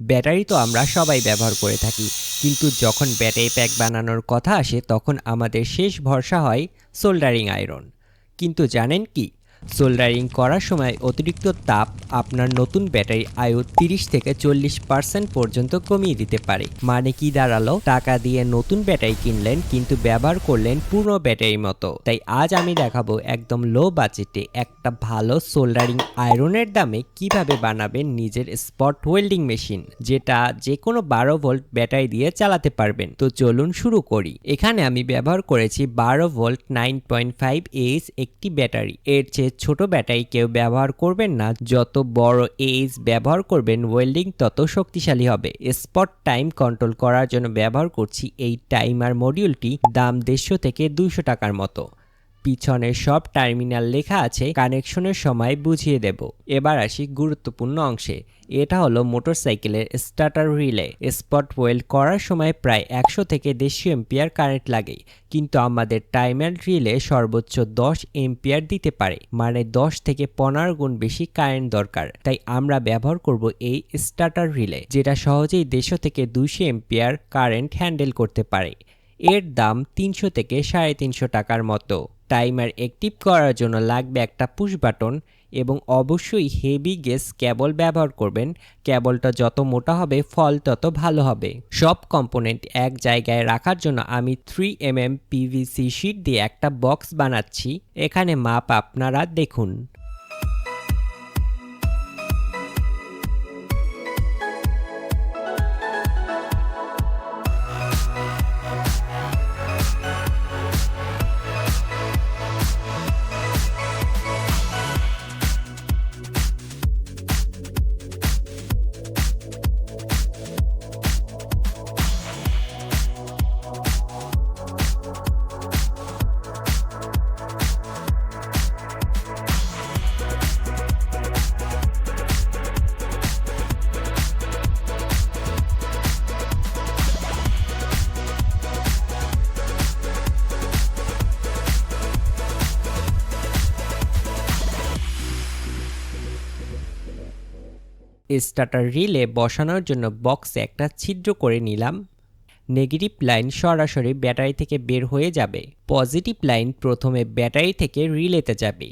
Battery তো আমরা সবাই ব্যবহার করে থাকি, কিন্তু যখন ব্যাটারি প্যাক বানানোর কথা আসে তখন আমাদের শেষ ভরসা হয় সোল্ডারিং আয়রন। কিন্তু জানেন কি, সোল্ডারিং করার সময় অতিরিক্ত তাপ আপনার নতুন ব্যাটারি আয়ু 30 থেকে 40% পর্যন্ত কমিয়ে দিতে পারে। মানে কি দাঁড়ালো, টাকা দিয়ে নতুন ব্যাটারি কিনলেন কিন্তু ব্যবহার করলেন পুরনো ব্যাটারির মতো। তাই আজ আমি দেখাবো একদম লো বাজেটে একটা ভালো সোল্ডারিং আয়রনের দামে কিভাবে বানাবেন নিজের স্পট ওয়েল্ডিং মেশিন, যেটা যে কোনো 12 ভোল্ট ব্যাটারি দিয়ে চালাতে পারবেন। তো চলুন শুরু করি। এখানে আমি ব্যবহার করেছি 12 ভোল্ট 9.5 এইচ একটি ব্যাটারি। এর চেয়ে ছোট ব্যাটারি কেউ ব্যবহার করবেন না। যত বড় এইচ ব্যবহার করবেন ওয়েল্ডিং তত শক্তিশালী হবে। স্পট টাইম কন্ট্রোল করার জন্য ব্যবহার করছি এই টাইমার মডিউলটি। দাম 150 থেকে 200 টাকার মতো। পিছনে সব টার্মিনাল লেখা আছে, কানেকশনের সময় বুঝিয়ে দেব। এবার আসি গুরুত্বপূর্ণ অংশে। এটা হলো মোটরসাইকেলের স্টার্টার রিলে। স্পট ওয়েল্ড করার সময় প্রায় 100 থেকে 150 এম্পিয়ার কারেন্ট লাগে, কিন্তু আমাদের টাইমার রিলে সর্বোচ্চ 10 এম্পিয়ার দিতে পারে, মানে 10 থেকে 15 গুণ বেশি কারেন্ট দরকার। তাই আমরা ব্যবহার করব এই স্টার্টার রিলে, যেটা সহজেই 150 থেকে 200 এম্পিয়ার কারেন্ট হ্যান্ডেল করতে পারে। এর দাম 300 থেকে 350 টাকার মতো। টাইমার অ্যাক্টিভ করার জন্য লাগবে একটা পুশ বাটন এবং অবশ্যই হেভি গেজ কেবল ব্যবহার করবেন। কেবলটা যত মোটা হবে ফল তত ভালো হবে। সব কম্পোনেন্ট এক জায়গায় রাখার জন্য আমি 3mm পিভিসি শিট দিয়ে একটা বক্স বানাচ্ছি। এখানে মাপ আপনারা দেখুন। স্টার্টার রিলে বসানোর জন্য বক্সে একটা ছিদ্র করে নিলাম। নেগেটিভ লাইন সরাসরি ব্যাটারি থেকে বের হয়ে যাবে। পজিটিভ লাইন প্রথমে ব্যাটারি থেকে রিলেতে যাবে,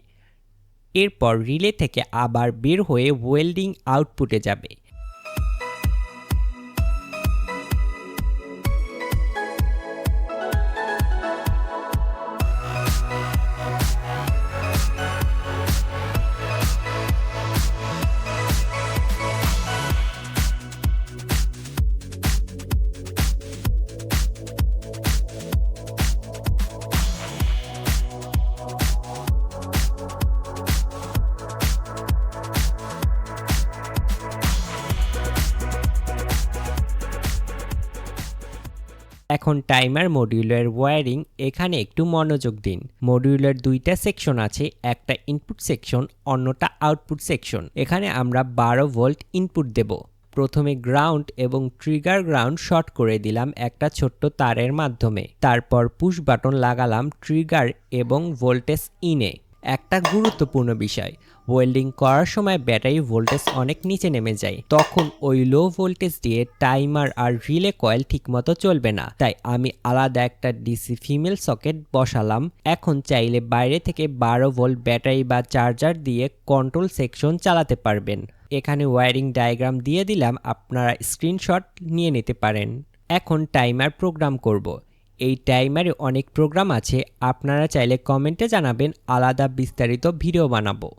এরপর রিলে থেকে আবার বের হয়ে ওয়েল্ডিং আউটপুটে যাবে। এখন টাইমার মডিউলের ওয়্যারিং। এখানে একটু মনোযোগ দিন। মডিউলের দুইটা সেকশন আছে, একটা ইনপুট সেকশন, অন্যটা আউটপুট সেকশন। এখানে আমরা 12 ভোল্ট ইনপুট দেব। প্রথমে গ্রাউন্ড এবং ট্রিগার গ্রাউন্ড শর্ট করে দিলাম একটা ছোট্ট তারের মাধ্যমে। তারপর পুশ বাটন লাগালাম ট্রিগার এবং ভোল্টেজ ইনে। একটা গুরুত্বপূর্ণ বিষয়, ওয়েল্ডিং করার সময় ব্যাটারি ভোল্টেজ অনেক নিচে নেমে যায়, তখন ওই লো ভোল্টেজ দিয়ে টাইমার আর রিলে কয়েল ঠিকমতো চলবে না। তাই আমি আলাদা একটা ডিসি ফিমেল সকেট বসালাম। এখন চাইলে বাইরে থেকে 12 ভোল্ট ব্যাটারি বা চার্জার দিয়ে কন্ট্রোল সেকশন চালাতে পারবেন। এখানে ওয়্যারিং ডায়াগ্রাম দিয়ে দিলাম, আপনারা স্ক্রিনশট নিয়ে নিতে পারেন। এখন টাইমার প্রোগ্রাম করব। এই টাইমারে অনেক প্রোগ্রাম আছে, আপনারা চাইলে কমেন্টে জানাবেন, আলাদা বিস্তারিত ভিডিও বানাবো।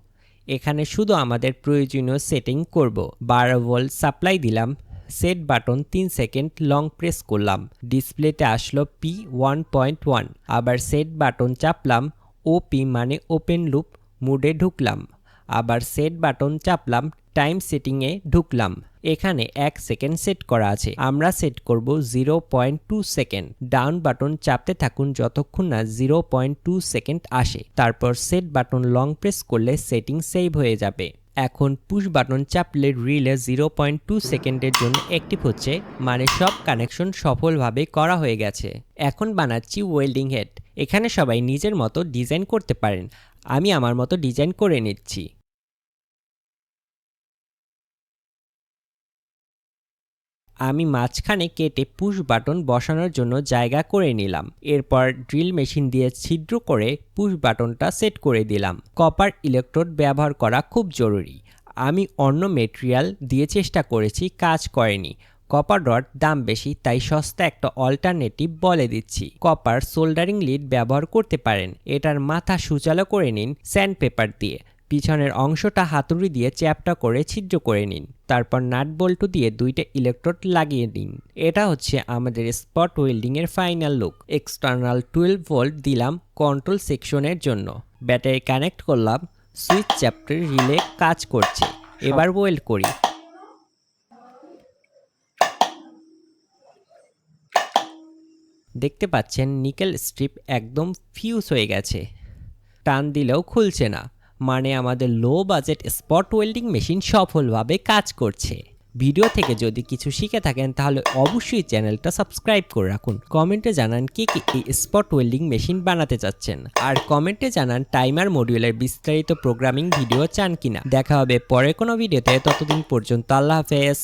এখানে শুধু আমাদের প্রয়োজনীয় সেটিং করব। 12 ভোল্ট সাপ্লাই দিলাম, set button 3 second long press করলাম, ডিসপ্লেতে আসলো P1.1। আবার সেট বাটন চাপলাম, ওপি মানে ওপেন লুপ মুডে ঢুকলাম। আবার সেট বাটন চাপলাম, টাইম সেটিংয়ে ঢুকলাম। এখানে 1 সেকেন্ড সেট করা আছে, আমরা সেট করব 0.2 সেকেন্ড। ডাউন বাটন চাপতে থাকুন যতক্ষণ না 0.2 সেকেন্ড আসে। তারপর সেট বাটন লং প্রেস করলে সেটিং সেভ হয়ে যাবে। এখন পুশ বাটন চাপলে রিলে 0.2 সেকেন্ডের জন্য অ্যাক্টিভ হচ্ছে, মানে সব কানেকশন সফলভাবে করা হয়ে গেছে। এখন বানাচ্ছি ওয়েল্ডিং হেড। এখানে সবাই নিজের মতো ডিজাইন করতে পারেন, আমি আমার মতো ডিজাইন করে নিচ্ছি। আমি মাঝখানে কেটে পুশ বাটন বসানোর জন্য জায়গা করে নিলাম। এরপর ড্রিল মেশিন দিয়ে ছিদ্র করে পুশ বাটনটা সেট করে দিলাম। কপার ইলেকট্রোড ব্যবহার করা খুব জরুরি। আমি অন্য মেটেরিয়াল দিয়ে চেষ্টা করেছি, কাজ করেনি। কপার রড দাম বেশি, তাই সস্তা একটা অল্টারনেটিভ বলে দিচ্ছি। কপার সোল্ডারিং লিড ব্যবহার করতে পারেন। এটার মাথা সুচালো করে নিন স্যান্ড পেপার দিয়ে। পিছনের অংশটা হাতুড়ি দিয়ে চ্যাপটা করে ছিদ্র করে নিন। তারপর নাট বল্টু দিয়ে 2টা ইলেকট্রোড লাগিয়ে নিন। এটা হচ্ছে আমাদের স্পট ওয়েল্ডিং এর ফাইনাল লুক। এক্সটার্নাল 12 ভোল্ট দিলাম কন্ট্রোল সেকশনের জন্য। ব্যাটারি কানেক্ট করলাম। সুইচ চ্যাপ্টার রিলে কাজ করছে। এবার ওয়েল্ড করি। দেখতে পাচ্ছেন নিকেল স্ট্রিপ একদম ফিউজ হয়ে গেছে। টান দিলেও খুলছে না, মানে আমাদের low budget spot welding machine সফলভাবে কাজ করছে। ভিডিও থেকে যদি কিছু শিখে থাকেন তাহলে অবশ্যই চ্যানেলটা সাবস্ক্রাইব করে রাখুন। কমেন্টে জানান কে কে এই স্পট ওয়েল্ডিং মেশিন বানাতে চাচ্ছেন, আর কমেন্টে জানান টাইমার মডিউলের বিস্তারিত প্রোগ্রামিং ভিডিও চান কিনা। দেখা হবে পরে কোনো ভিডিওতে, ততদিন পর্যন্ত আল্লাহ হাফেজ।